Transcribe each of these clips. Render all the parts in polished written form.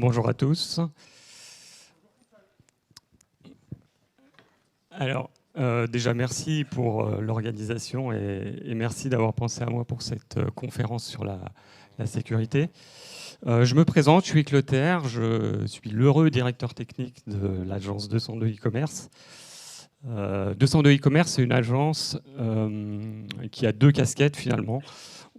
Bonjour à tous. Alors, déjà merci pour l'organisation et merci d'avoir pensé à moi pour cette conférence sur la sécurité. Je me présente, je suis Clotaire, je suis l'heureux directeur technique de l'agence 202 e-commerce. 202 e-commerce, c'est une agence qui a deux casquettes finalement.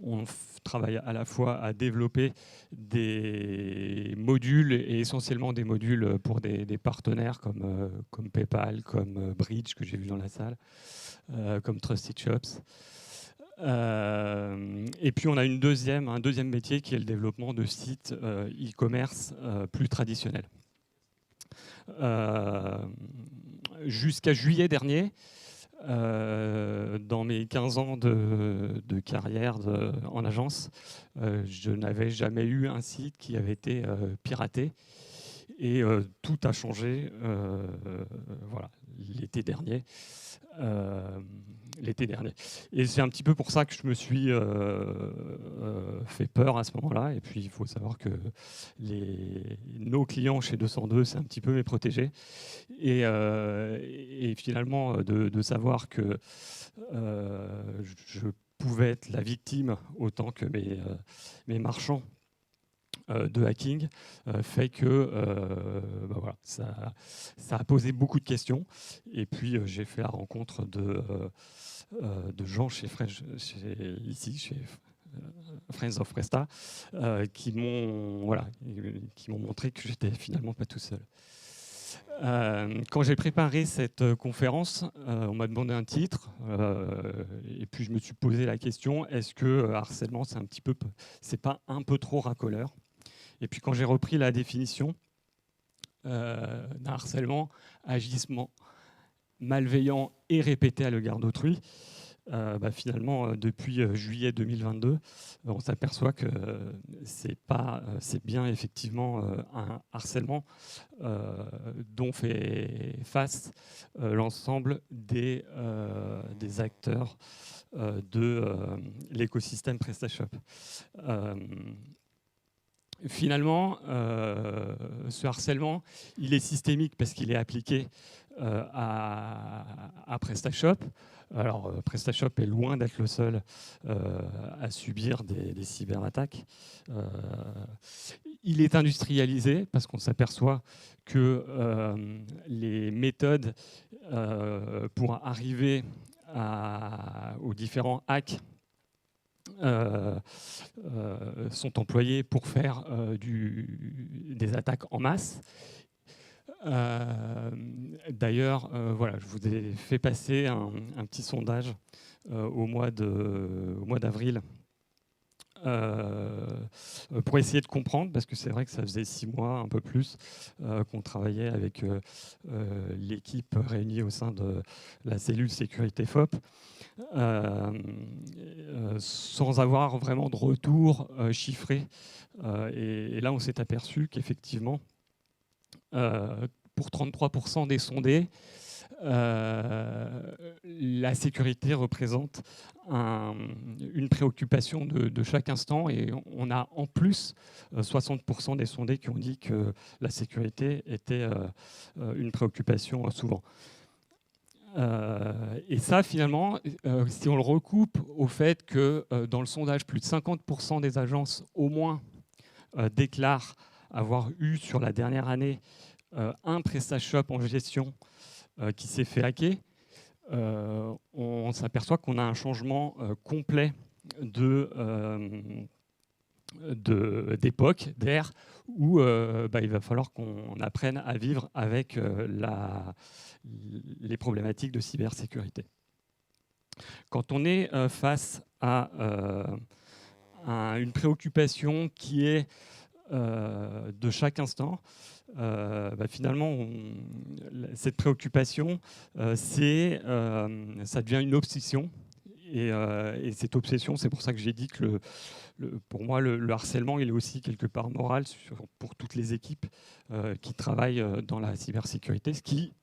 On travaille à la fois à développer des modules et essentiellement des modules pour des partenaires comme PayPal, comme Bridge que j'ai vu dans la salle, comme Trusted Shops. Et puis on a un deuxième métier qui est le développement de sites e-commerce plus traditionnels. Jusqu'à juillet dernier, dans mes 15 ans de carrière en agence, je n'avais jamais eu un site qui avait été piraté. Et tout a changé voilà, l'été dernier. Et c'est un petit peu pour ça que je me suis fait peur à ce moment-là. Et puis, il faut savoir que nos clients chez 202, c'est un petit peu mes protégés. Et finalement, de savoir que je pouvais être la victime autant que mes marchands de hacking fait que voilà, ça a posé beaucoup de questions. Et puis, j'ai fait la rencontre de gens chez Friends of Presta qui m'ont montré que j'étais finalement pas tout seul. Quand j'ai préparé cette conférence, on m'a demandé un titre et puis je me suis posé la question, est-ce que harcèlement c'est pas un peu trop racoleur? Et puis quand j'ai repris la définition d'un harcèlement, agissement malveillant et répété à l'égard d'autrui, finalement, depuis juillet 2022, on s'aperçoit que c'est bien effectivement un harcèlement dont fait face l'ensemble des acteurs de l'écosystème PrestaShop. Finalement, ce harcèlement, il est systémique parce qu'il est appliqué à PrestaShop. Alors, PrestaShop est loin d'être le seul à subir des cyberattaques. Il est industrialisé parce qu'on s'aperçoit que les méthodes pour arriver aux différents hacks sont employés pour faire des attaques en masse. D'ailleurs, voilà, je vous ai fait passer un petit sondage au mois d'avril pour essayer de comprendre, parce que c'est vrai que ça faisait 6 mois, un peu plus, qu'on travaillait avec l'équipe réunie au sein de la cellule sécurité FOP, sans avoir vraiment de retour chiffré. Et là, on s'est aperçu qu'effectivement, pour 33% des sondés, la sécurité représente une préoccupation de chaque instant, et on a en plus 60% des sondés qui ont dit que la sécurité était une préoccupation souvent. Et ça, finalement, si on le recoupe au fait que dans le sondage, plus de 50% des agences au moins déclarent avoir eu sur la dernière année un PrestaShop en gestion qui s'est fait hacker, on s'aperçoit qu'on a un changement complet d'époque, d'ère, où il va falloir qu'on apprenne à vivre avec les problématiques de cybersécurité. Quand on est face à une préoccupation qui est de chaque instant, finalement, cette préoccupation, ça devient une obsession. Et cette obsession, c'est pour ça que j'ai dit que pour moi, le harcèlement, il est aussi quelque part moral pour toutes les équipes qui travaillent dans la cybersécurité, ce qui,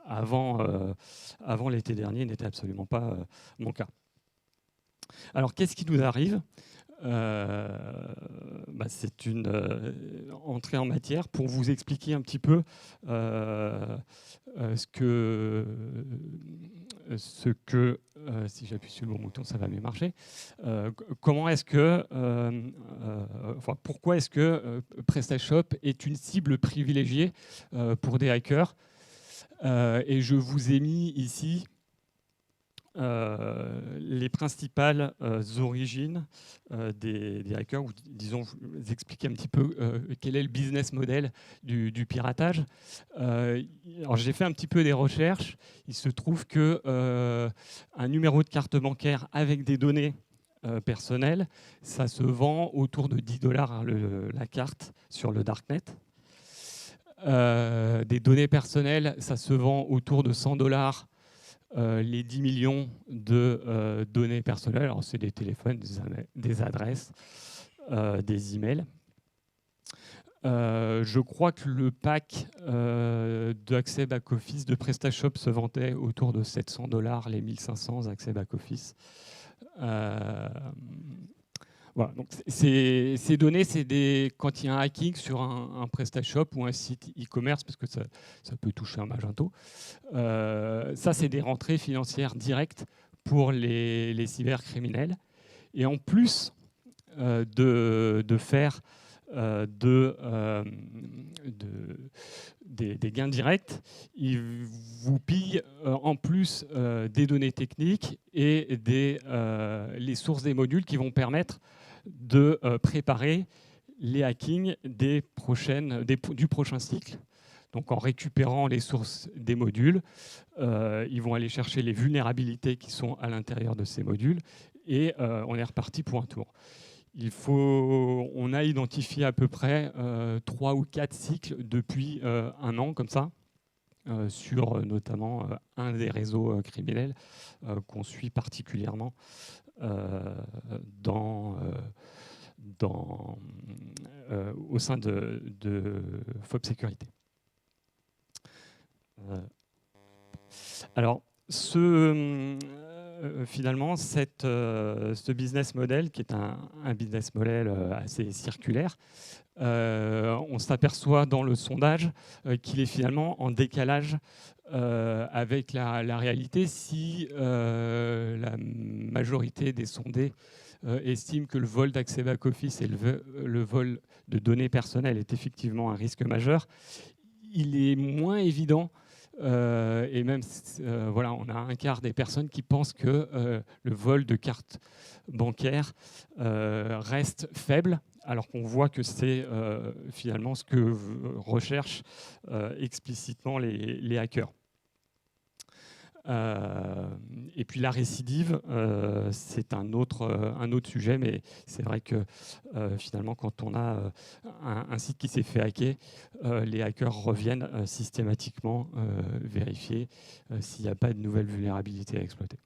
avant l'été dernier, n'était absolument pas mon cas. Alors, qu'est-ce qui nous arrive ? C'est une entrée en matière pour vous expliquer un petit peu ce que si j'appuie sur le bon bouton, ça va mieux marcher. Comment est-ce que, pourquoi est-ce que PrestaShop est une cible privilégiée pour des hackers et je vous ai mis ici les principales origines des hackers, ou disons, vous expliquer un petit peu quel est le business model du piratage. Alors j'ai fait un petit peu des recherches. Il se trouve que un numéro de carte bancaire avec des données personnelles, ça se vend autour de 10 $ la carte sur le Darknet. Des données personnelles, ça se vend autour de 100 $ les 10 millions de données personnelles. Alors, c'est des téléphones, des adresses, des emails. Je crois que le pack d'accès back-office de PrestaShop se vendait autour de 700 $, les 1500 accès back-office. Voilà, donc ces données, c'est quand il y a un hacking sur un PrestaShop ou un site e-commerce, parce que ça peut toucher un Magento. Ça, c'est des rentrées financières directes pour les cybercriminels. Et en plus de faire des gains directs, ils vous pillent en plus des données techniques et les sources des modules qui vont permettre de préparer les hackings du prochain cycle. Donc en récupérant les sources des modules, ils vont aller chercher les vulnérabilités qui sont à l'intérieur de ces modules et on est reparti pour un tour. On a identifié à peu près 3 ou 4 cycles depuis un an comme ça, sur notamment un des réseaux criminels qu'on suit particulièrement au sein de FOB Sécurité. Alors, finalement, ce business model, qui est un business model assez circulaire, on s'aperçoit dans le sondage qu'il est finalement en décalage avec la réalité. Si la majorité des sondés estiment que le vol d'accès back-office et le vol de données personnelles est effectivement un risque majeur, il est moins évident. Et même, voilà, on a un quart des personnes qui pensent que le vol de cartes bancaires reste faible, alors qu'on voit que c'est finalement ce que recherchent explicitement les hackers. Et puis la récidive, c'est un autre sujet, mais c'est vrai que finalement, quand on a un site qui s'est fait hacker, les hackers reviennent systématiquement vérifier s'il n'y a pas de nouvelles vulnérabilités à exploiter.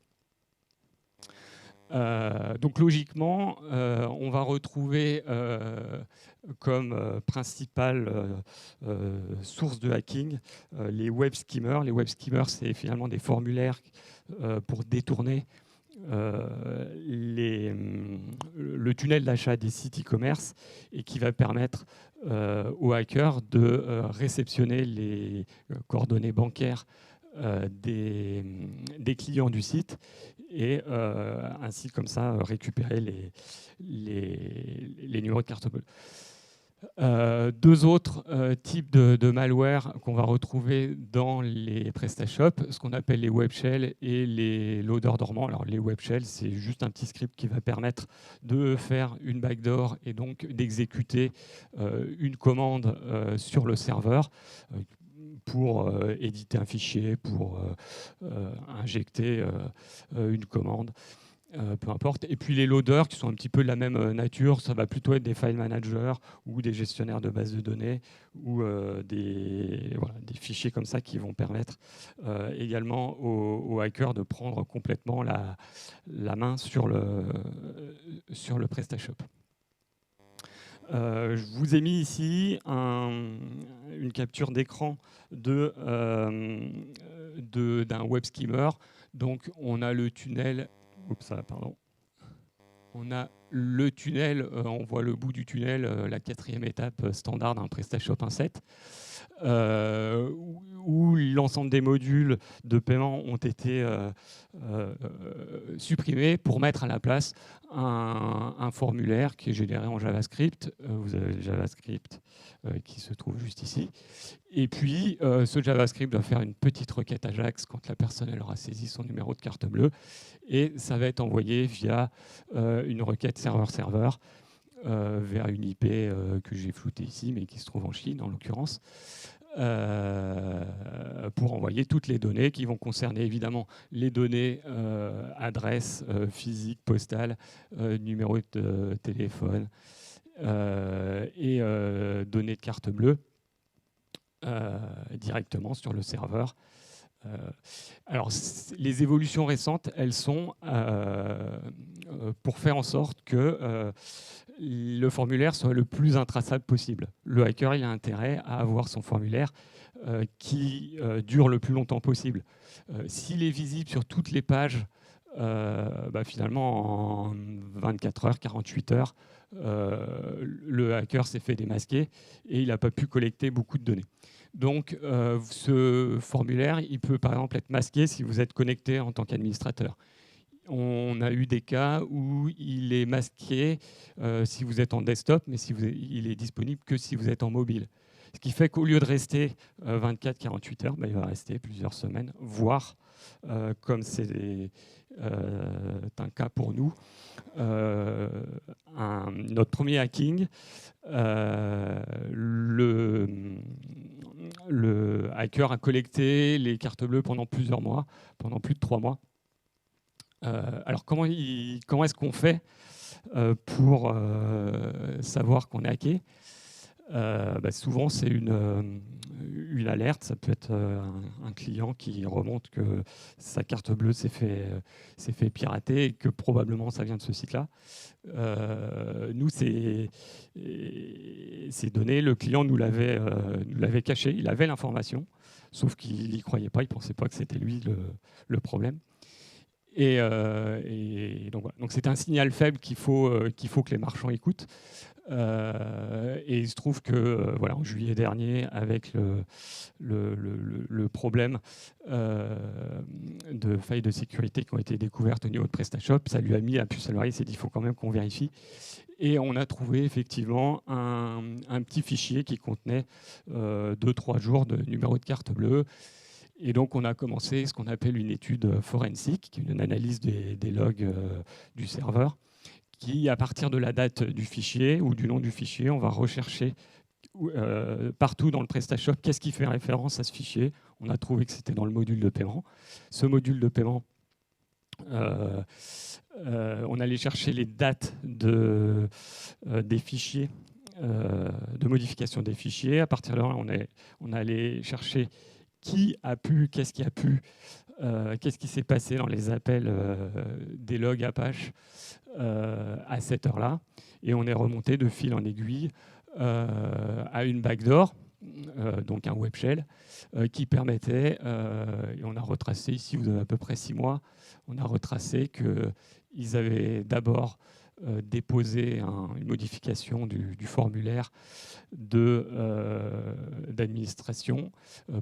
Donc logiquement, on va retrouver comme principale source de hacking les web skimmers. Les web skimmers, c'est finalement des formulaires pour détourner le tunnel d'achat des sites e-commerce et qui va permettre aux hackers de réceptionner les coordonnées bancaires des clients du site et ainsi comme ça récupérer les numéros de carte bleue. Deux autres types de malware qu'on va retrouver dans les PrestaShop, ce qu'on appelle les web shells et les loaders dormants. Alors les web shells, c'est juste un petit script qui va permettre de faire une backdoor et donc d'exécuter une commande sur le serveur pour éditer un fichier, pour injecter une commande. Peu importe. Et puis les loaders qui sont un petit peu de la même nature, ça va plutôt être des file managers ou des gestionnaires de bases de données ou des fichiers comme ça qui vont permettre également aux hackers de prendre complètement la main sur le PrestaShop. Je vous ai mis ici une capture d'écran d'un web skimmer. Donc on a le tunnel. Oups, pardon. On a le tunnel, on voit le bout du tunnel, la 4e étape standard d'un PrestaShop 1.7, où l'ensemble des modules de paiement ont été supprimés pour mettre à la place un formulaire qui est généré en JavaScript. Vous avez le JavaScript qui se trouve juste ici. Et puis, ce JavaScript doit faire une petite requête Ajax quand la personne elle aura saisi son numéro de carte bleue. Et ça va être envoyé via une requête serveur-serveur vers une IP que j'ai floutée ici, mais qui se trouve en Chine en l'occurrence, pour envoyer toutes les données qui vont concerner évidemment les données adresse physique, postale, numéro de téléphone et données de carte bleue directement sur le serveur. Alors, les évolutions récentes, elles sont pour faire en sorte que le formulaire soit le plus intraçable possible. Le hacker, il a intérêt à avoir son formulaire qui dure le plus longtemps possible. S'il est visible sur toutes les pages, finalement, en 24 heures, 48 heures, le hacker s'est fait démasquer et il n'a pas pu collecter beaucoup de données. Donc, ce formulaire, il peut par exemple être masqué si vous êtes connecté en tant qu'administrateur. On a eu des cas où il est masqué si vous êtes en desktop, mais il est disponible que si vous êtes en mobile. Ce qui fait qu'au lieu de rester 24-48 heures, il va rester plusieurs semaines, voire, comme c'est un cas pour nous, notre premier hacking, le hacker a collecté les cartes bleues pendant plusieurs mois, pendant plus de 3 mois. Alors comment est-ce qu'on fait pour savoir qu'on est hacké? Souvent c'est une alerte, ça peut être un client qui remonte que sa carte bleue s'est fait pirater et que probablement ça vient de ce site-là. Nous, ces données, le client nous l'avait caché, il avait l'information, sauf qu'il n'y croyait pas, il ne pensait pas que c'était lui le problème. Et donc, voilà. Donc c'est un signal faible qu'il faut que les marchands écoutent. Et il se trouve que en juillet dernier, avec le problème de failles de sécurité qui ont été découvertes au niveau de PrestaShop, ça lui a mis la puce à l'oreille, il s'est dit il faut quand même qu'on vérifie. Et on a trouvé effectivement un petit fichier qui contenait 2-3 jours de numéro de carte bleue. Et donc, on a commencé ce qu'on appelle une étude forensique, qui est une analyse des logs du serveur, qui, à partir de la date du fichier ou du nom du fichier, on va rechercher partout dans le PrestaShop qu'est-ce qui fait référence à ce fichier. On a trouvé que c'était dans le module de paiement. Ce module de paiement, on allait chercher les dates des fichiers, de modification des fichiers. À partir de là, on allait chercher qu'est-ce qui s'est passé dans les appels des logs Apache à cette heure-là. Et on est remonté de fil en aiguille à une backdoor, donc un web shell, qui permettait, et on a retracé, ici vous avez à peu près 6 mois, on a retracé qu'ils avaient d'abord déposé une modification du formulaire d'administration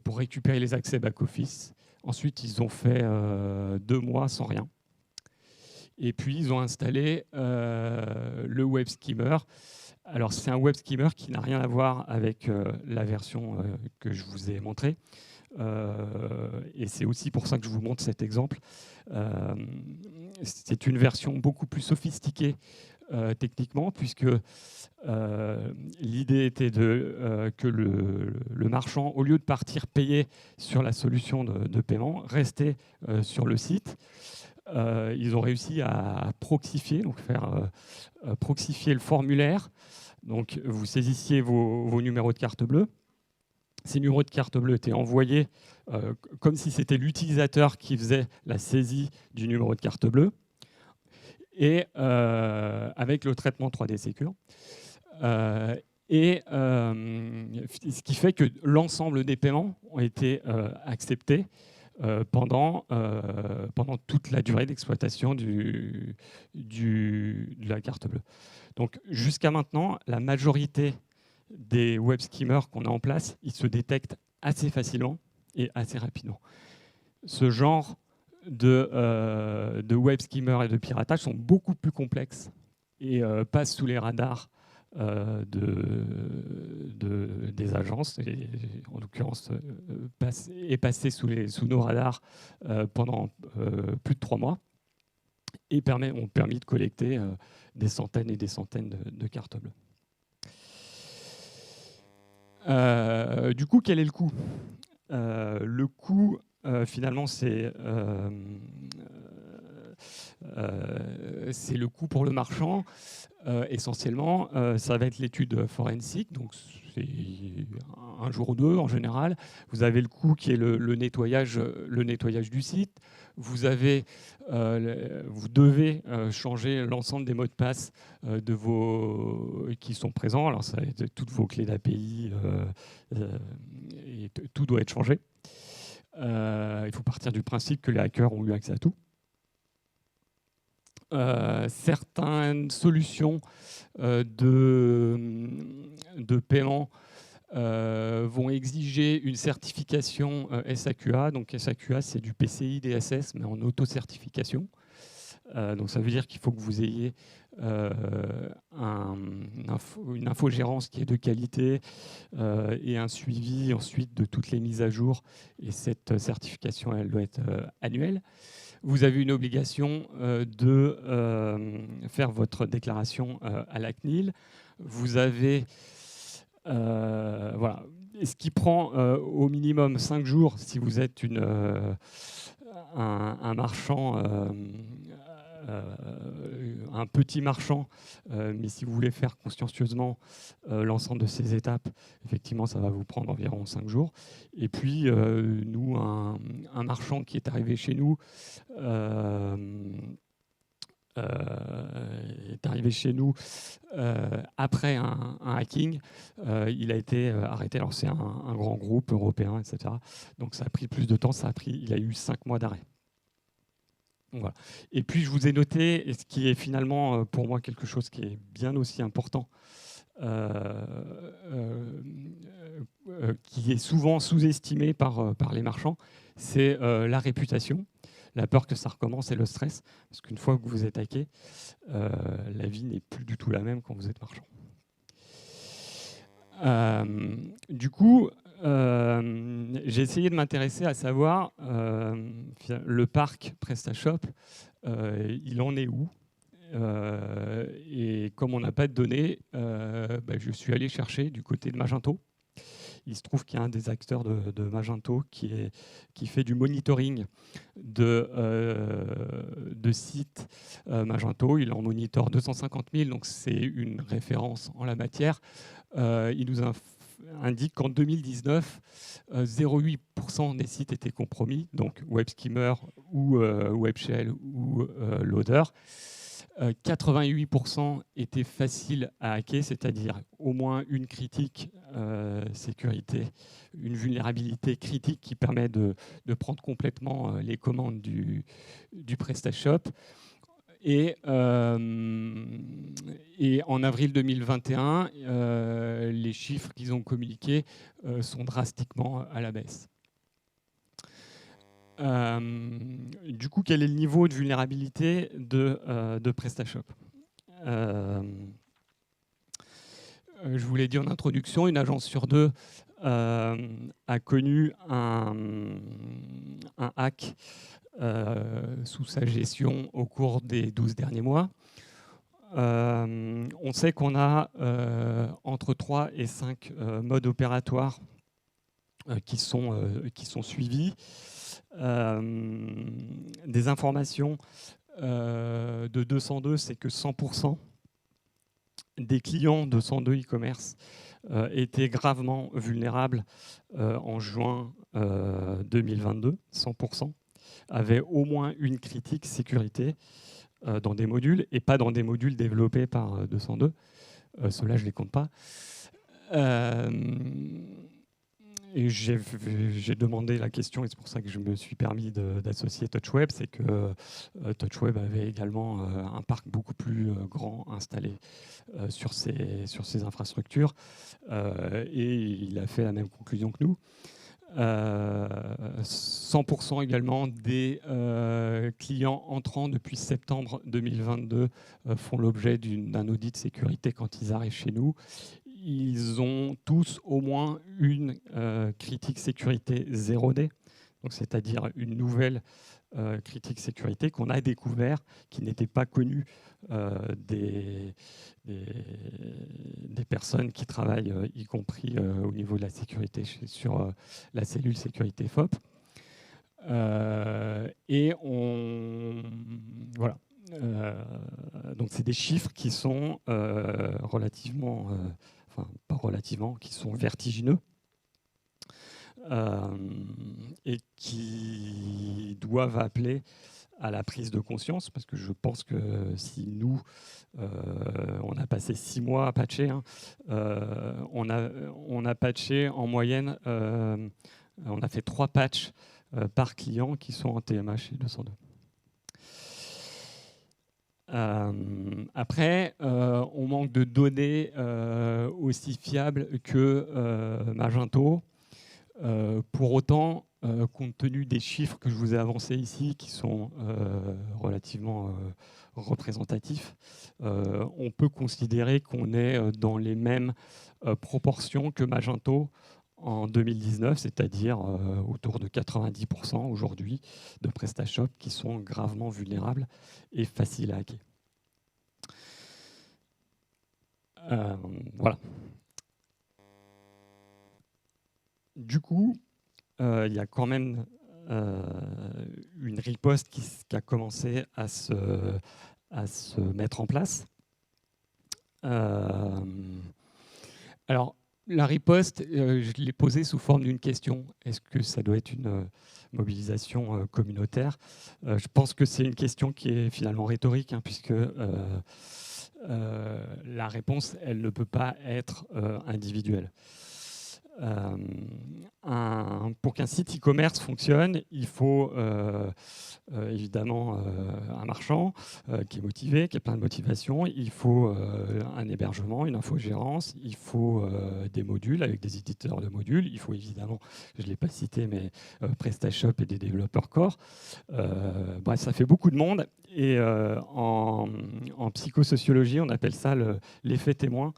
pour récupérer les accès back-office. Ensuite, ils ont fait 2 mois sans rien. Et puis, ils ont installé le web skimmer. Alors, c'est un web skimmer qui n'a rien à voir avec la version que je vous ai montrée. Et c'est aussi pour ça que je vous montre cet exemple. C'est une version beaucoup plus sophistiquée techniquement, puisque l'idée était que le marchand, au lieu de partir payer sur la solution de paiement, restait sur le site. Ils ont réussi à proxifier, donc faire proxifier le formulaire. Donc, vous saisissiez vos numéros de carte bleue. Ces numéros de carte bleue étaient envoyés comme si c'était l'utilisateur qui faisait la saisie du numéro de carte bleue, et avec le traitement 3D Secure. Ce qui fait que l'ensemble des paiements ont été acceptés pendant toute la durée d'exploitation de la carte bleue. Donc jusqu'à maintenant, la majorité des web skimmers qu'on a en place, ils se détectent assez facilement et assez rapidement. Ce genre de web skimmers et de piratage sont beaucoup plus complexes et passent sous les radars des agences, et en l'occurrence est passé sous nos radars pendant plus de 3 mois, et ont permis de collecter des centaines et des centaines de cartes bleues. Du coup, quel est le coût ? Le coût, finalement, c'est le coût pour le marchand. Essentiellement, ça va être l'étude forensique, donc c'est un jour ou deux en général. Vous avez le coût qui est le nettoyage du site. Vous devez changer l'ensemble des mots de passe qui sont présents. Alors, ça va être toutes vos clés d'API, et tout doit être changé. Il faut partir du principe que les hackers ont eu accès à tout. Certaines solutions de paiement vont exiger une certification SAQA. Donc SAQA, c'est du PCI DSS, mais en auto-certification. Donc ça veut dire qu'il faut que vous ayez une infogérance qui est de qualité et un suivi ensuite de toutes les mises à jour. Et cette certification, elle doit être annuelle. Vous avez une obligation de faire votre déclaration à la CNIL. Vous avez, voilà, ce qui prend au minimum 5 jours si vous êtes un marchand, un petit marchand, mais si vous voulez faire consciencieusement l'ensemble de ces étapes, effectivement, ça va vous prendre environ 5 jours. Et puis, nous, un marchand qui est arrivé chez nous, après un hacking. Il a été arrêté. Alors, c'est un grand groupe européen, etc. Donc, ça a pris plus de temps. Il a eu 5 mois d'arrêt. Voilà. Et puis, je vous ai noté, et ce qui est finalement pour moi quelque chose qui est bien aussi important, qui est souvent sous-estimé par les marchands, c'est la réputation, la peur que ça recommence et le stress. Parce qu'une fois que vous êtes hacké, la vie n'est plus du tout la même quand vous êtes marchand. Du coup, j'ai essayé de m'intéresser à savoir le parc PrestaShop, il en est où, et comme on n'a pas de données, je suis allé chercher du côté de Magento. Il se trouve qu'il y a un des acteurs de Magento qui fait du monitoring de sites Magento. Il en monitore 250 000, donc c'est une référence en la matière. Il nous indique qu'en 2019, 0,8% des sites étaient compromis, donc WebSkimmer ou WebShell ou Loader. 88% étaient faciles à hacker, c'est-à-dire au moins une critique sécurité, une vulnérabilité critique qui permet de prendre complètement les commandes du PrestaShop. Et en avril 2021, les chiffres qu'ils ont communiqués sont drastiquement à la baisse. Du coup, quel est le niveau de vulnérabilité de PrestaShop ? Je vous l'ai dit en introduction, une agence sur deux a connu un hack sous sa gestion au cours des 12 derniers mois. On sait qu'on a entre 3 et 5 modes opératoires qui sont suivis. Des informations de 202, c'est que 100% des clients de 102 e-commerce étaient gravement vulnérables en juin 2022. 100% avaient au moins une critique sécurité dans des modules, et pas dans des modules développés par 202. Ceux-là, je ne les compte pas. et j'ai demandé la question, et c'est pour ça que je me suis permis d'associer TouchWeb, c'est que TouchWeb avait également un parc beaucoup plus grand installé sur ces infrastructures, et il a fait la même conclusion que nous. 100% également des clients entrants depuis septembre 2022 font l'objet d'un audit de sécurité quand ils arrivent chez nous. Ils ont tous au moins une critique sécurité 0D, donc c'est-à-dire une nouvelle critique sécurité qu'on a découvert, qui n'était pas connue des personnes qui travaillent, y compris au niveau de la sécurité sur la cellule sécurité FOP. Et voilà. Donc c'est des chiffres qui sont relativement, enfin pas relativement, qui sont vertigineux. Et qui doivent appeler à la prise de conscience, parce que je pense que si nous, on a passé 6 mois à patcher, hein, on a patché en moyenne, on a fait 3 patchs par client qui sont en TMH et 202. Après, on manque de données aussi fiables que Magento. Pour autant, compte tenu des chiffres que je vous ai avancés ici, qui sont relativement représentatifs, on peut considérer qu'on est dans les mêmes proportions que Magento en 2019, c'est-à-dire autour de 90% aujourd'hui de PrestaShop qui sont gravement vulnérables et faciles à hacker. Voilà. Du coup, il y a quand même une riposte qui a commencé à se mettre en place. Alors, la riposte, je l'ai posée sous forme d'une question. Est-ce que ça doit être une mobilisation communautaire? Je pense que c'est une question qui est finalement rhétorique, hein, puisque la réponse, elle ne peut pas être individuelle. Pour qu'un site e-commerce fonctionne, il faut évidemment un marchand qui est motivé, qui a plein de motivation. Il faut un hébergement, une infogérance. Il faut des modules avec des éditeurs de modules. Il faut évidemment, je ne l'ai pas cité, mais PrestaShop et des développeurs core. Bref, ça fait beaucoup de monde. Et en psychosociologie, on appelle ça l'effet témoin,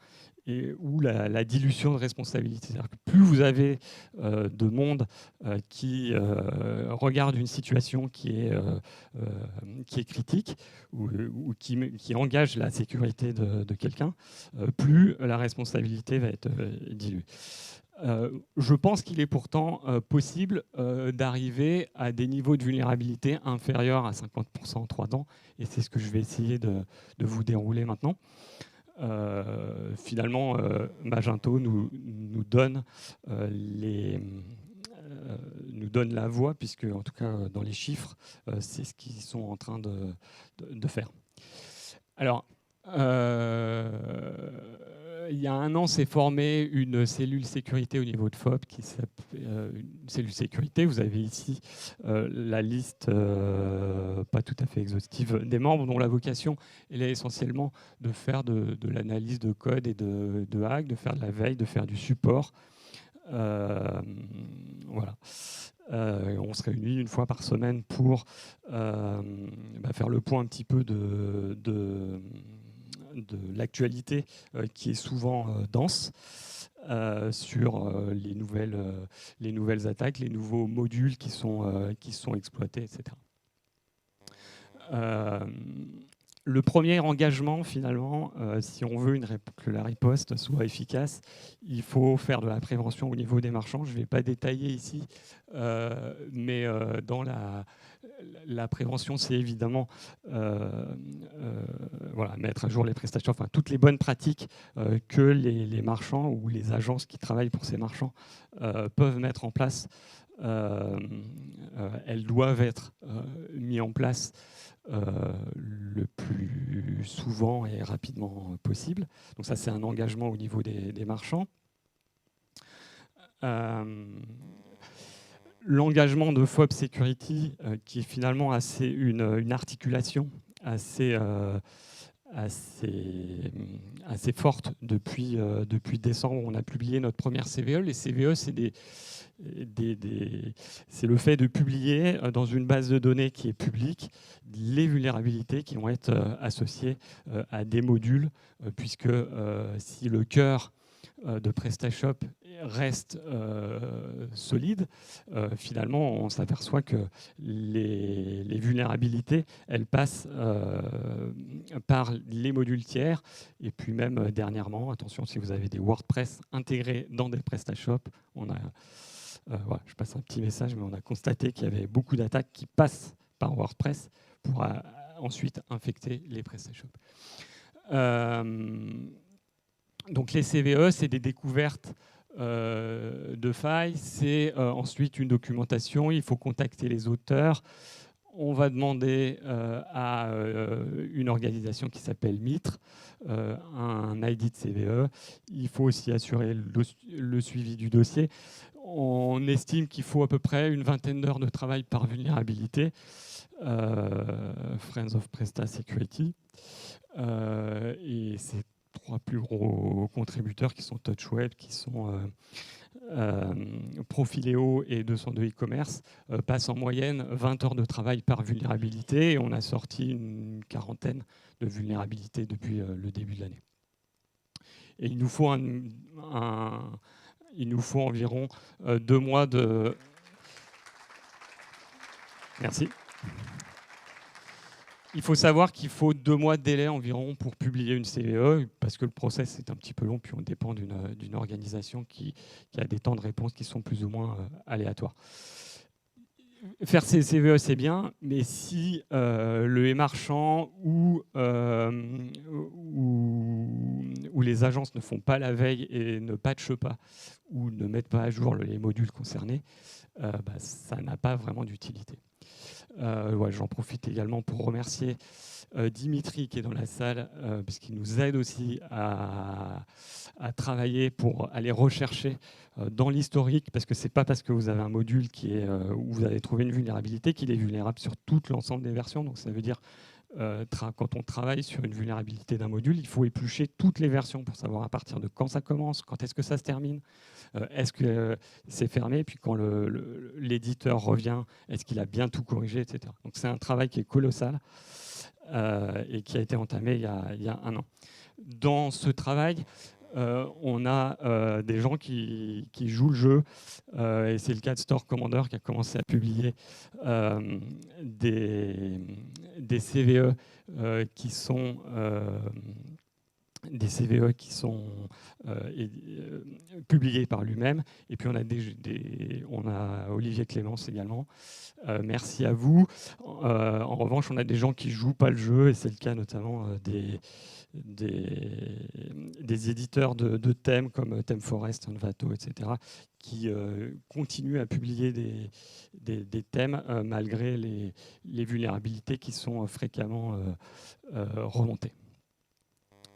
ou la dilution de responsabilité. C'est-à-dire que plus vous avez de monde qui regarde une situation qui est critique ou qui engage la sécurité de quelqu'un, plus la responsabilité va être diluée. Je pense qu'il est pourtant possible d'arriver à des niveaux de vulnérabilité inférieurs à 50% en 3 ans, et c'est ce que je vais essayer de vous dérouler maintenant. Finalement, Magento nous donne nous donne la voie, puisque en tout cas dans les chiffres, c'est ce qu'ils sont en train de faire. Alors, il y a un an, s'est formée une cellule sécurité au niveau de FOP, qui s'appelle une cellule sécurité. Vous avez ici la liste, pas tout à fait exhaustive, des membres, dont la vocation elle est essentiellement de faire de l'analyse de code et de hack, de faire de la veille, de faire du support. Voilà. On se réunit une fois par semaine pour faire le point un petit peu de l'actualité qui est souvent dense sur les nouvelles attaques, les nouveaux modules qui sont exploités, etc. Le premier engagement, finalement, si on veut que la riposte soit efficace, il faut faire de la prévention au niveau des marchands. Je ne vais pas détailler ici, mais dans la prévention, c'est évidemment voilà, mettre à jour les prestations, enfin toutes les bonnes pratiques que les marchands ou les agences qui travaillent pour ces marchands peuvent mettre en place. Elles doivent être mises en place le plus souvent et rapidement possible. Donc ça, c'est un engagement au niveau des marchands. L'engagement de FOB Security, qui est finalement une articulation assez forte depuis décembre, où on a publié notre première CVE. Les CVE, c'est le fait de publier dans une base de données qui est publique les vulnérabilités qui vont être associées à des modules, puisque si le cœur de PrestaShop reste solide, finalement, on s'aperçoit que les vulnérabilités, elles passent par les modules tiers. Et puis même dernièrement, attention, si vous avez des WordPress intégrés dans des PrestaShop, voilà, je passe un petit message, mais on a constaté qu'il y avait beaucoup d'attaques qui passent par WordPress pour ensuite infecter les PrestaShop. Donc les CVE, c'est des découvertes de failles, c'est ensuite une documentation, il faut contacter les auteurs. On va demander à une organisation qui s'appelle MITRE un ID de CVE. Il faut aussi assurer le suivi du dossier. On estime qu'il faut à peu près une vingtaine d'heures de travail par vulnérabilité. Friends of Presta Security. Et ces trois plus gros contributeurs qui sont TouchWeb, qui sont Profiléo et 202 e-commerce, passent en moyenne 20 heures de travail par vulnérabilité, et on a sorti une quarantaine de vulnérabilités depuis le début de l'année. Et il nous faut environ 2 mois de... Merci. Il faut savoir qu'il faut 2 mois de délai environ pour publier une CVE, parce que le process est un petit peu long, puis on dépend d'une organisation qui a des temps de réponse qui sont plus ou moins aléatoires. Faire ces CVE, c'est bien, mais si le e-marchand ou les agences ne font pas la veille et ne patchent pas ou ne mettent pas à jour les modules concernés, ça n'a pas vraiment d'utilité. Ouais, j'en profite également pour remercier Dimitri qui est dans la salle, parce qu'il nous aide aussi à travailler pour aller rechercher dans l'historique, parce que ce n'est pas parce que vous avez un module où vous avez trouvé une vulnérabilité qu'il est vulnérable sur tout l'ensemble des versions. Donc ça veut dire quand on travaille sur une vulnérabilité d'un module, il faut éplucher toutes les versions pour savoir à partir de quand ça commence, quand est-ce que ça se termine, est-ce que c'est fermé, et puis quand l'éditeur revient, est-ce qu'il a bien tout corrigé, etc. Donc c'est un travail qui est colossal et qui a été entamé il y a 1 an. Dans ce travail, on a des gens qui jouent le jeu, et c'est le cas de Store Commander qui a commencé à publier des CVE qui sont publiés par lui-même. Et puis on a Olivier Clémence également. Merci à vous. En revanche, on a des gens qui ne jouent pas le jeu, et c'est le cas notamment des éditeurs de thèmes comme ThemeForest, Envato, etc., qui continuent à publier des thèmes malgré les vulnérabilités qui sont fréquemment remontées.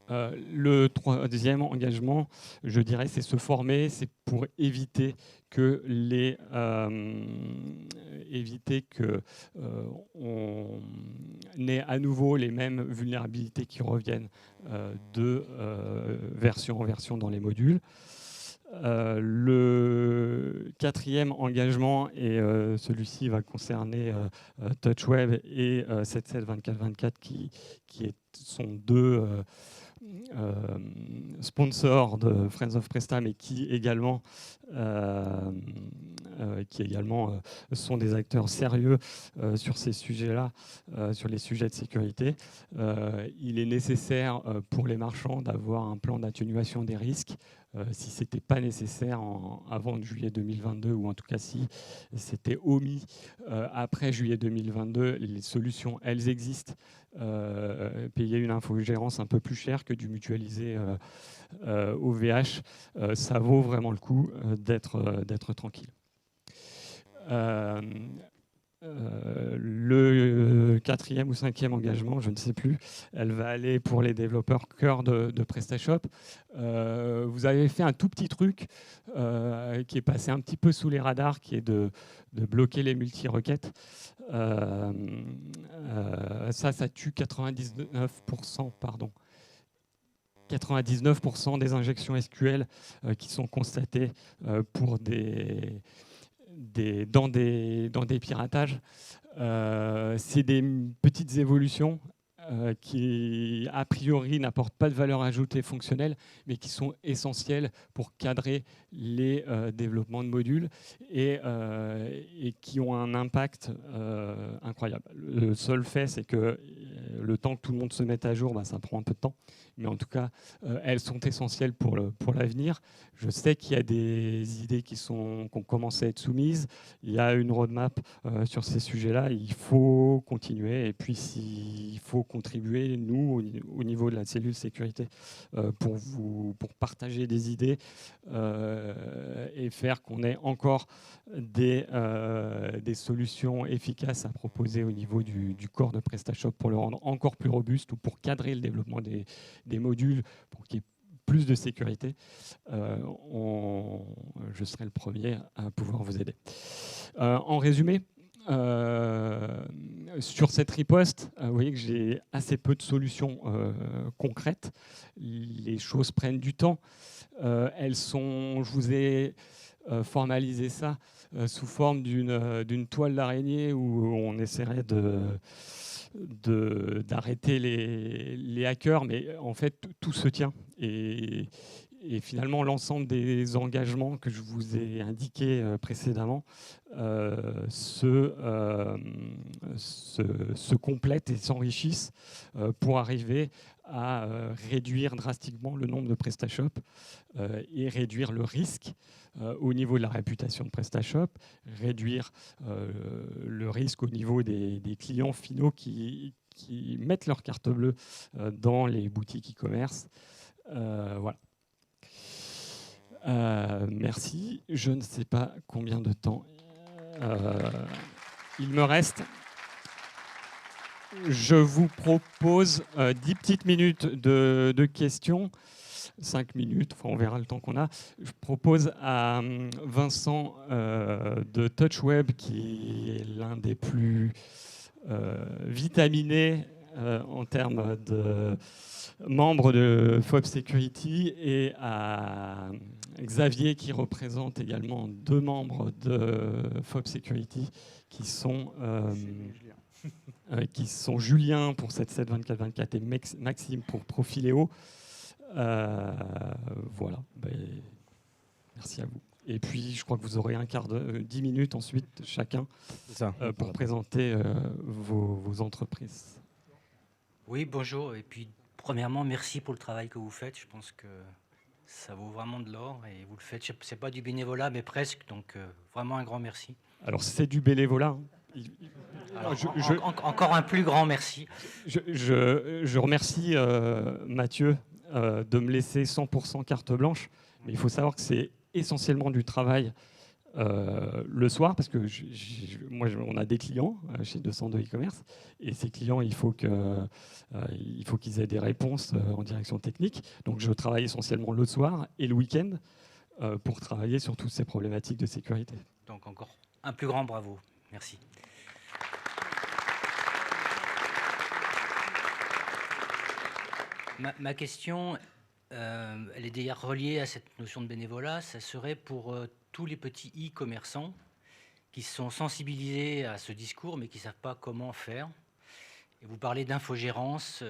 Le troisième engagement, je dirais, c'est se former, c'est pour éviter que on ait à nouveau les mêmes vulnérabilités qui reviennent de version en version dans les modules. Le quatrième engagement, et celui-ci va concerner TouchWeb et 772424 qui sont deux sponsors de Friends of Presta, mais qui également sont des acteurs sérieux sur ces sujets-là, sur les sujets de sécurité. Il est nécessaire pour les marchands d'avoir un plan d'atténuation des risques. Si ce n'était pas nécessaire avant juillet 2022, ou en tout cas si c'était omis après juillet 2022, les solutions, elles existent. Payer une infogérance un peu plus cher que du mutualisé OVH, ça vaut vraiment le coup d'être tranquille. le quatrième ou cinquième engagement, je ne sais plus, elle va aller pour les développeurs cœur de PrestaShop. Vous avez fait un tout petit truc qui est passé un petit peu sous les radars, qui est de bloquer les multi-requêtes. Ça tue 99%, pardon. 99% des injections SQL qui sont constatées pour dans des piratages. C'est des petites évolutions qui, a priori, n'apportent pas de valeur ajoutée fonctionnelle, mais qui sont essentielles pour cadrer les développements de modules et qui ont un impact incroyable. Le seul fait, c'est que le temps que tout le monde se mette à jour, ça prend un peu de temps. Mais en tout cas, elles sont essentielles pour l'avenir. Je sais qu'il y a des idées qui ont commencé à être soumises. Il y a une roadmap sur ces sujets-là. Il faut continuer. Et puis, il faut contribuer, nous, au niveau de la cellule sécurité, pour partager des idées et faire qu'on ait encore des solutions efficaces à proposer au niveau du corps de PrestaShop pour le rendre encore plus robuste ou pour cadrer le développement des modules pour qu'il y ait plus de sécurité. Je serai le premier à pouvoir vous aider. En résumé, sur cette riposte, vous voyez que j'ai assez peu de solutions concrètes. Les choses prennent du temps. Je vous ai formalisé ça sous forme d'une toile d'araignée où on essaierait d'arrêter les hackers, mais en fait tout se tient. Et finalement, l'ensemble des engagements que je vous ai indiqués précédemment se complètent et s'enrichissent pour arriver à réduire drastiquement le nombre de PrestaShop et réduire le risque au niveau de la réputation de PrestaShop, réduire le risque au niveau des clients finaux qui mettent leur carte bleue dans les boutiques e-commerce. Voilà. Merci. Je ne sais pas combien de temps il me reste. Je vous propose 10 petites minutes de questions. 5 minutes, enfin, on verra le temps qu'on a. Je propose à Vincent de TouchWeb, qui est l'un des plus vitaminés en termes de membres de FOB Security, et à Xavier, qui représente également 2 membres de FOB Security, qui sont Julien pour cette 72424 et Maxime pour Profiléo. Voilà. Merci à vous. Et puis, je crois que vous aurez 10 minutes ensuite chacun pour présenter vos entreprises. Oui, bonjour. Et puis, premièrement, merci pour le travail que vous faites. Je pense que ça vaut vraiment de l'or. Et vous le faites, c'est pas du bénévolat, mais presque. Donc, vraiment un grand merci. Alors, c'est du bénévolat. Alors, encore un plus grand merci. Je remercie Mathieu de me laisser 100% carte blanche. Mais il faut savoir que c'est essentiellement du travail le soir, parce que on a des clients chez 202 e-commerce, et ces clients, il faut qu'ils aient des réponses en direction technique. Donc je travaille essentiellement le soir et le week-end pour travailler sur toutes ces problématiques de sécurité. Donc encore un plus grand bravo. Merci. Ma question, elle est d'ailleurs reliée à cette notion de bénévolat. Ça serait pour tous les petits e-commerçants qui sont sensibilisés à ce discours, mais qui ne savent pas comment faire. Et vous parlez d'infogérance,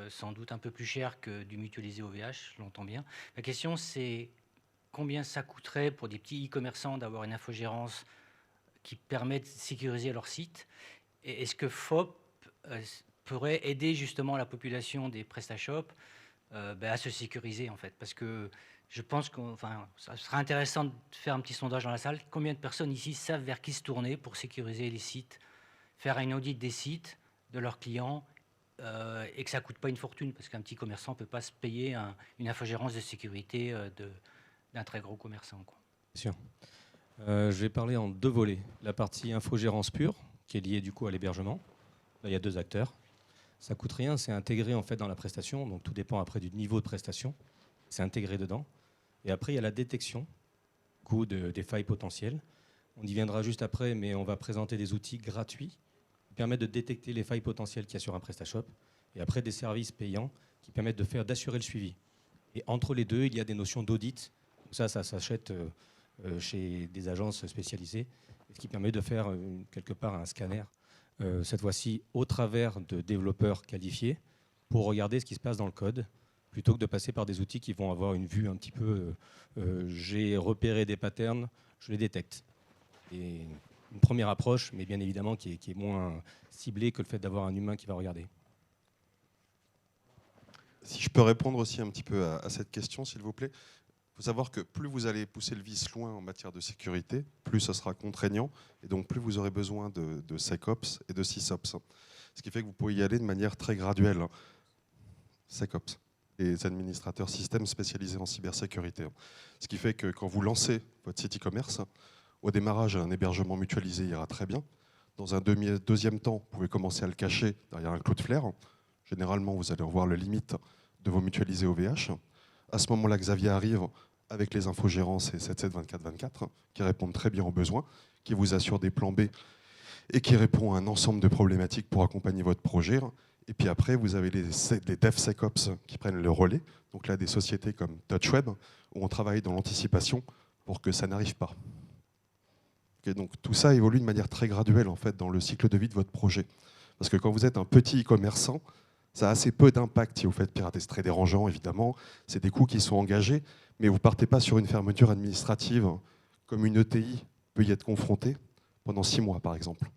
sans doute un peu plus cher que du mutualisé OVH, je l'entends bien. Ma question, c'est combien ça coûterait pour des petits e-commerçants d'avoir une infogérance qui permet de sécuriser leur site? Et est-ce que FOB pourrait aider justement la population des PrestaShop à se sécuriser, en fait? Parce que je pense que ça serait intéressant de faire un petit sondage dans la salle. Combien de personnes ici savent vers qui se tourner pour sécuriser les sites, faire un audit des sites de leurs clients, et que ça ne coûte pas une fortune, parce qu'un petit commerçant ne peut pas se payer une infogérance de sécurité d'un très gros commerçant, quoi. Bien sûr. Je vais parler en 2 volets. La partie infogérance pure, qui est lié du coup à l'hébergement. Là, il y a 2 acteurs. Ça coûte rien, c'est intégré en fait dans la prestation, donc tout dépend après du niveau de prestation. C'est intégré dedans. Et après, il y a la détection des failles potentielles. On y viendra juste après, mais on va présenter des outils gratuits qui permettent de détecter les failles potentielles qu'il y a sur un PrestaShop. Et après, des services payants qui permettent d'assurer le suivi. Et entre les deux, il y a des notions d'audit. Ça s'achète chez des agences spécialisées, ce qui permet de faire quelque part un scanner, cette fois-ci au travers de développeurs qualifiés, pour regarder ce qui se passe dans le code, plutôt que de passer par des outils qui vont avoir une vue un petit peu j'ai repéré des patterns, je les détecte. Et une première approche, mais bien évidemment qui est moins ciblée que le fait d'avoir un humain qui va regarder. Si je peux répondre aussi un petit peu à cette question, s'il vous plaît. Il faut savoir que plus vous allez pousser le vice loin en matière de sécurité, plus ce sera contraignant, et donc plus vous aurez besoin de SecOps et de SysOps. Ce qui fait que vous pouvez y aller de manière très graduelle. SecOps, les administrateurs systèmes spécialisés en cybersécurité. Ce qui fait que quand vous lancez votre site e-commerce, au démarrage, un hébergement mutualisé ira très bien. Dans un deuxième temps, vous pouvez commencer à le cacher derrière un Cloudflare. Généralement, vous allez revoir la limite de vos mutualisés OVH. À ce moment-là, Xavier arrive avec les infogérances et 772424 qui répondent très bien aux besoins, qui vous assurent des plans B et qui répondent à un ensemble de problématiques pour accompagner votre projet. Et puis après, vous avez les DevSecOps qui prennent le relais. Donc là, des sociétés comme TouchWeb, où on travaille dans l'anticipation pour que ça n'arrive pas. Okay, donc tout ça évolue de manière très graduelle en fait, dans le cycle de vie de votre projet. Parce que quand vous êtes un petit e-commerçant, ça a assez peu d'impact si vous faites pirater. C'est très dérangeant, évidemment. C'est des coûts qui sont engagés, mais vous ne partez pas sur une fermeture administrative comme une ETI peut y être confrontée pendant 6 mois, par exemple.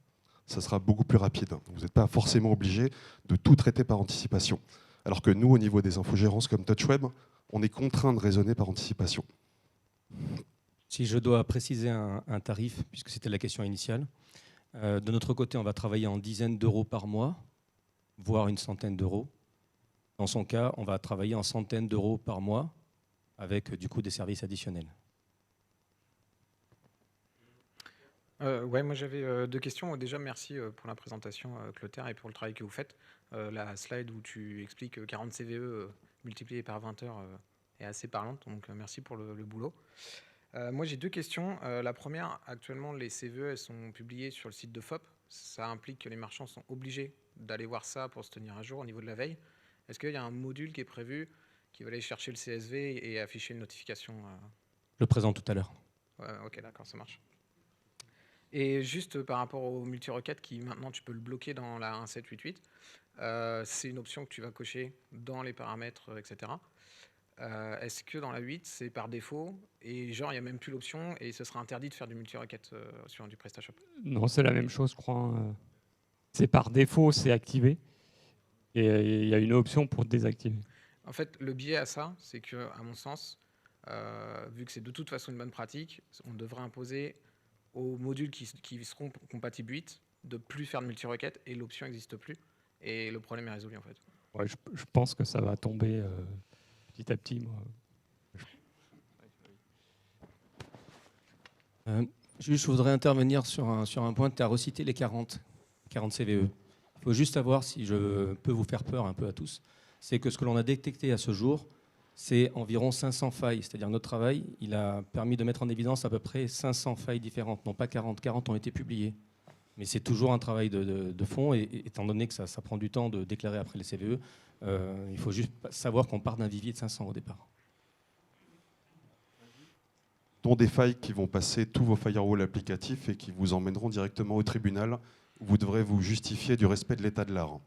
Ça sera beaucoup plus rapide. Vous n'êtes pas forcément obligé de tout traiter par anticipation. Alors que nous, au niveau des infogérances comme TouchWeb, on est contraint de raisonner par anticipation. Si je dois préciser un tarif, puisque c'était la question initiale, de notre côté, on va travailler en dizaines d'euros par mois, voire une centaine d'euros. Dans son cas, on va travailler en centaines d'euros par mois, avec du coup des services additionnels. Ouais, moi j'avais 2 questions. Déjà, merci pour la présentation, Clotaire, et pour le travail que vous faites. La slide où tu expliques 40 CVE multiplié par 20 heures est assez parlante, donc merci pour le boulot. Moi j'ai 2 questions. La première, actuellement les CVE elles sont publiées sur le site de FOP. Ça implique que les marchands sont obligés d'aller voir ça pour se tenir à jour au niveau de la veille. Est-ce qu'il y a un module qui est prévu qui va aller chercher le CSV et afficher une notification Je le présente tout à l'heure. Ouais, ok, d'accord, ça marche. Et juste par rapport au multi-requête qui maintenant tu peux le bloquer dans la 1788, c'est une option que tu vas cocher dans les paramètres, etc. Est-ce que dans la 8 c'est par défaut et genre il n'y a même plus l'option et ce sera interdit de faire du multi-requête sur du PrestaShop? Non, c'est la même chose, je crois. C'est par défaut, c'est activé. Et il y a une option pour désactiver. En fait, le biais à ça, c'est que, à mon sens, vu que c'est de toute façon une bonne pratique, on devrait imposer aux modules qui seront compatibles 8 de plus faire de multi-requête et l'option n'existe plus. Et le problème est résolu en fait. Ouais, je pense que ça va tomber petit à petit. Moi. Je voudrais intervenir sur un point. Tu as recité les 40 CVE. Il faut juste savoir, si je peux vous faire peur un peu à tous, c'est que ce que l'on a détecté à ce jour, c'est environ 500 failles. C'est-à-dire notre travail, il a permis de mettre en évidence à peu près 500 failles différentes, non pas 40. 40 ont été publiées. Mais c'est toujours un travail de fond, et étant donné que ça prend du temps de déclarer après les CVE, il faut juste savoir qu'on part d'un vivier de 500 au départ. Dont des failles qui vont passer tous vos firewalls applicatifs et qui vous emmèneront directement au tribunal, où vous devrez vous justifier du respect de l'état de l'art.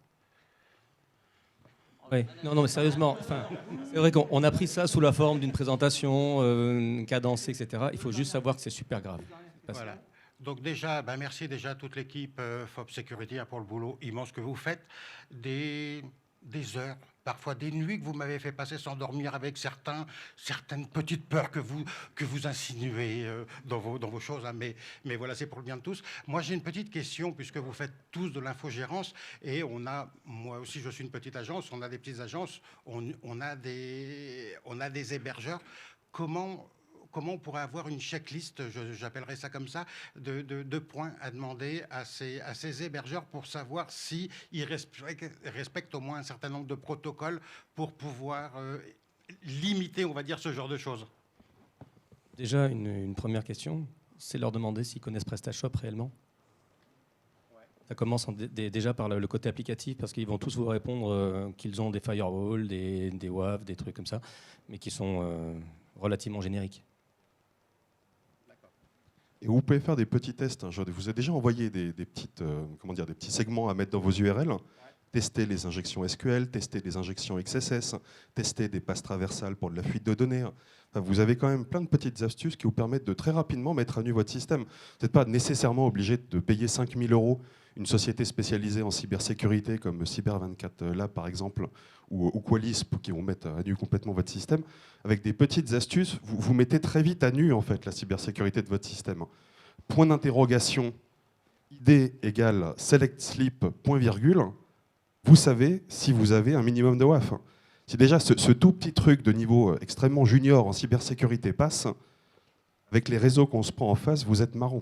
Ouais. Non, mais sérieusement, c'est vrai qu'on a pris ça sous la forme d'une présentation cadencée, etc. Il faut juste savoir que c'est super grave. Voilà. Donc déjà, merci déjà à toute l'équipe FOP Security pour le boulot immense que vous faites. Des heures, parfois des nuits que vous m'avez fait passer sans dormir avec certaines petites peurs que vous insinuez dans vos choses. Hein, mais voilà, c'est pour le bien de tous. Moi, j'ai une petite question, puisque vous faites tous de l'infogérance, et moi aussi, je suis une petite agence, on a des petites agences, on a des hébergeurs. Comment comment on pourrait avoir une checklist, j'appellerais ça comme ça, de points à demander à ces hébergeurs pour savoir s'ils respectent au moins un certain nombre de protocoles pour pouvoir limiter, on va dire, ce genre de choses. Déjà, une première question, c'est leur demander s'ils connaissent PrestaShop réellement. Ça commence déjà par le côté applicatif, parce qu'ils vont tous vous répondre qu'ils ont des firewalls, des WAF, des trucs comme ça, mais qui sont relativement génériques. Et vous pouvez faire des petits tests. Hein. Je vous ai déjà envoyé des petits segments à mettre dans vos URL. Tester les injections SQL, tester les injections XSS, tester des passes traversales pour de la fuite de données. Enfin, vous avez quand même plein de petites astuces qui vous permettent de très rapidement mettre à nu votre système. Vous n'êtes pas nécessairement obligé de payer 5 000 € une société spécialisée en cybersécurité comme Cyber24 Lab par exemple, ou Qualys qui vont mettre à nu complètement votre système. Avec des petites astuces, vous mettez très vite à nu en fait, la cybersécurité de votre système. Point d'interrogation, ID égale select sleep, point virgule. Vous savez si vous avez un minimum de WAF. Si déjà ce tout petit truc de niveau extrêmement junior en cybersécurité passe, avec les réseaux qu'on se prend en face, vous êtes marron.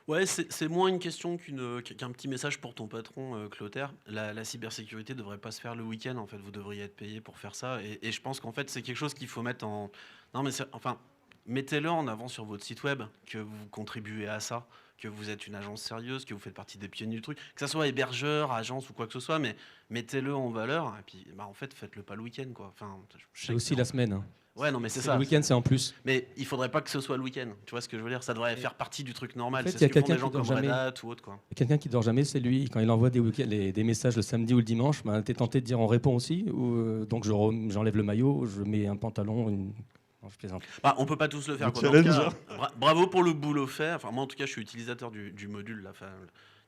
Ouais, c'est moins une question qu'un petit message pour ton patron, Clotaire. La cybersécurité ne devrait pas se faire le week-end. En fait, vous devriez être payé pour faire ça. Et je pense qu'en fait, c'est quelque chose qu'il faut mettre en... Non, mais enfin, mettez-le en avant sur votre site web, que vous contribuez à ça, que vous êtes une agence sérieuse, que vous faites partie des pionniers du truc, que ça soit hébergeur, agence ou quoi que ce soit, mais mettez-le en valeur. Et puis, en fait, faites-le pas le week-end, quoi. Enfin, C'est aussi la semaine. Hein. Ouais, non, mais c'est ça. Le week-end, c'est en plus. Mais il faudrait pas que ce soit le week-end. Tu vois ce que je veux dire? Ça devrait faire partie du truc normal. En fait, c'est il y a ce que font quelqu'un des gens qui dort comme jamais. Red Hat ou autre, quoi. Quelqu'un qui dort jamais, c'est lui. Quand il envoie des messages le samedi ou le dimanche, t'es tenté de dire on répond aussi ou donc j'enlève le maillot, je mets un pantalon, Non, je plaisante. On peut pas tous le faire. Le Quoi. Dans le challenge. cas, bravo pour le boulot fait. Enfin, moi, en tout cas, je suis utilisateur du module là,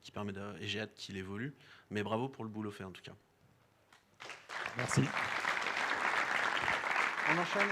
qui permet et j'ai hâte qu'il évolue. Mais bravo pour le boulot fait, en tout cas. Merci. On enchaîne.